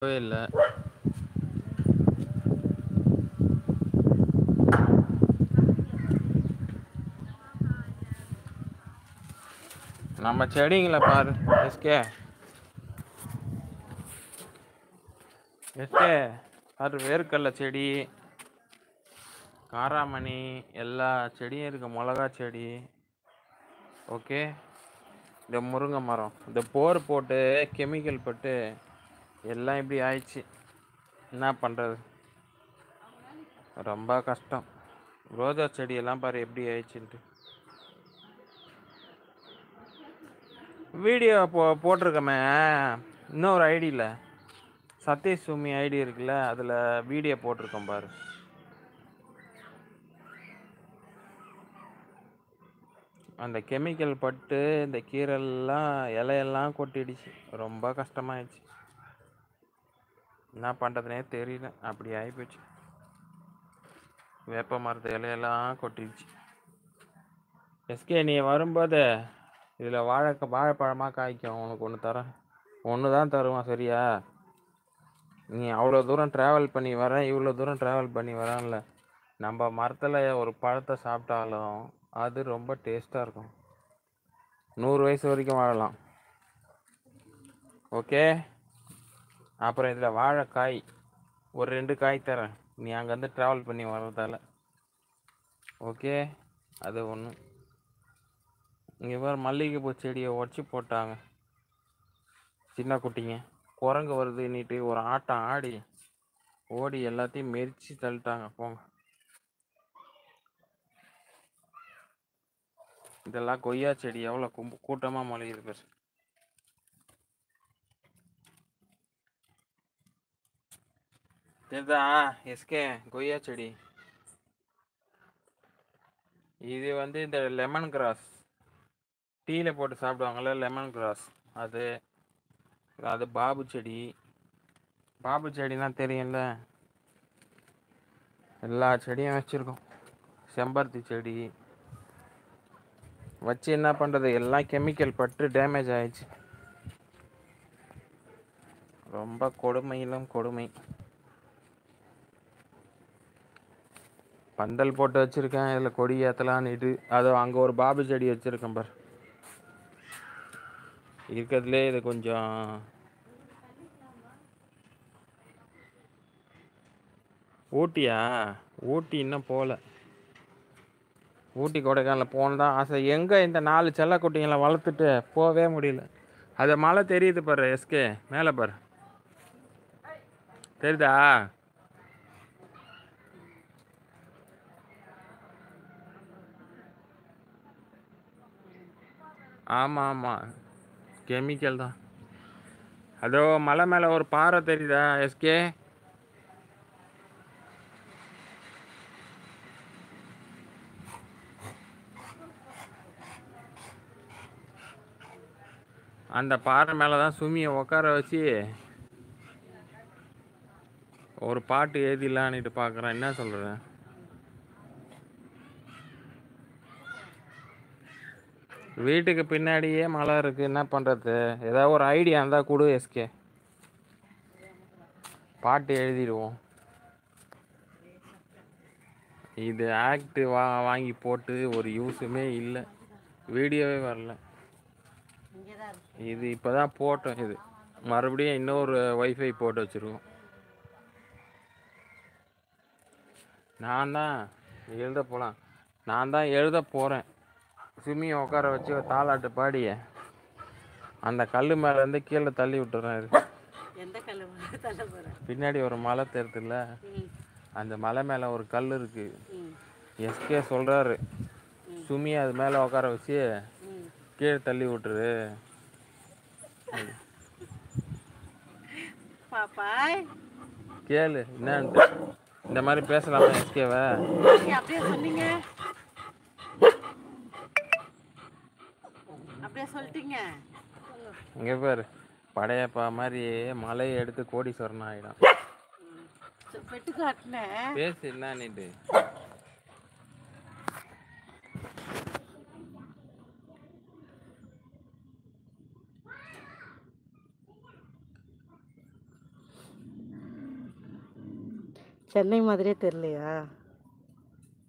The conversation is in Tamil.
இல்ல. நம்ம செடிங்களை பாரு எஸ்கே. எஸ்கே பாரு, வேர்க்கடலை செடி, காராமணி, எல்லா செடியும் இருக்கு. மிளகா செடி. ஓகே, இந்த முருங்கை மரம், இந்த போர் போட்டு கெமிக்கல் போட்டு எல்லாம் இப்படி ஆயிடுச்சு. என்ன பண்ணுறது, ரொம்ப கஷ்டம். ரோஜா செடியெல்லாம் பாரு எப்படி ஆயிடுச்சுன்ட்டு. வீடியோ போட்டிருக்கமே இன்னொரு ஐடியில், சதீஷ் சுமி ஐடி இருக்குல்ல, அதில் வீடியோ போட்டிருக்கோம் பாரு. அந்த கெமிக்கல் பட்டு இந்த கீரைலாம் இலையெல்லாம் கொட்டிடுச்சு. ரொம்ப கஷ்டமாயிடுச்சு. என்ன பண்ணுறதுனே தெரியல, அப்படி ஆகிப்போச்சு. வேப்ப மரத்து இலையெல்லாம் கொட்டிடுச்சு. எஸ்கே, நீ வரும்போது இதில் வாழைப்பழமாக காய்க்கும். உனக்கு ஒன்று தரேன். ஒன்று தான் தருவான், சரியா? நீ அவ்வளோ தூரம் ட்ராவல் பண்ணி வரேன், இவ்வளோ தூரம் ட்ராவல் பண்ணி வரேன்ல, நம்ம மரத்தில் ஒரு பழத்தை சாப்பிட்டாலும் அது ரொம்ப டேஸ்ட்டாக இருக்கும். 100 வயசு வரைக்கும் வாழலாம். ஓகே. அப்புறம் இதில் வாழைக்காய் ஒரு 2 காய் தரேன், நீ அங்கேருந்து ட்ராவல் பண்ணி வர்றதால. ஓகே, அது ஒன்று. இங்கே வேறு மல்லிகைப்பூ செடியை உடச்சி போட்டாங்க சின்ன குட்டிங்க. குரங்கு வருதுன்னுட்டு ஒரு ஆட்டம் ஆடி ஓடி எல்லாத்தையும் மெரிச்சு தள்ளிட்டாங்க. போங்க. இதெல்லாம் கொய்யா செடி எவ்வளோ கூட்டமாக மொழியுது பேர். இதுதான் எஸ்கே கொய்யா செடி. இது வந்து இந்த லெமன் கிராஸ், டீயில் போட்டு சாப்பிடுவாங்கள்ல, லெமன் கிராஸ். அது அது பாபு செடி. பாபு செடினா தெரியும்ல, எல்லா செடியும் வச்சுருக்கோம். செம்பருத்தி செடி வச்சு என்ன பண்ணுறது, எல்லாம் கெமிக்கல் பட்டு டேமேஜ் ஆயிடுச்சு. ரொம்ப கொடுமையிலும் கொடுமை. பந்தல் போட்டு வச்சுருக்கேன், இதில் கொடி ஏற்றலான்னுட்டு. அது அங்கே ஒரு பாபு செடி வச்சுருக்கேன் பார். இருக்கிறதுலே இது கொஞ்சம் ஊட்டியா? ஊட்டி இன்னும் போகல. ஊட்டி கொடைக்கானல் போனதான் ஆசை. எங்கே இந்த 4 செல்லக்குட்டிங்களை வளர்த்துட்டு போகவே முடியல. அது மழை தெரியுது பாரு எஸ்கே, மேலே பாரு, தெரியுதா? ஆமாம் ஆமாம், கெமிக்கல் தான். அதோ மலை மேலே ஒரு பாறை தெரியுதா எஸ்கே? அந்த பாறை மேலே தான் சுமியை உட்கார வச்சு ஒரு பாட்டு எழுதிடலான்னுட்டு பார்க்குறேன். என்ன சொல்கிறேன்? வீட்டுக்கு பின்னாடியே மலை இருக்குது, என்ன பண்ணுறது? ஏதாவது ஒரு ஐடியா இருந்தால் கொடு எஸ்கே, பாட்டு எழுதிடுவோம். இது ஆக்ட் வாங்கி போட்டு ஒரு யூஸுமே இல்லை, வீடியோவே வரல. இது இப்போ தான் போட்டோம். இது மறுபடியும் இன்னொரு வைஃபை போட்டு வச்சுருக்கோம். நான் தான் எழுத போகலாம், நான் தான் எழுத போகிறேன். சுமியை உட்கார வச்சு ஒரு தாலாட்டு பாடி அந்த கல் மேலேருந்து கீழே தள்ளி விட்டுறேன். இது பின்னாடி ஒரு மலை தெரியுதுல்ல, அந்த மலை மேலே ஒரு கல் இருக்குது. எஸ்கே சொல்கிறாரு, சுமி அது மேலே உட்கார வச்சு கீழே தள்ளி விட்டுரு. கேளு என்னன்ட்டு. இந்த மாதிரி பேசலாமா எஸ்கேவை? அப்படியே சொன்னீங்க, அப்படியே சொல்லிட்டீங்க. இங்கே பேர் படையப்பா மாதிரி மலையை எடுத்து கோடீஸ்வரன் ஆகிடும். பெட்டு காட்டினேன், பேசு என்னன்னுட்டு. சென்னை மாதிரியே தெரியலையா?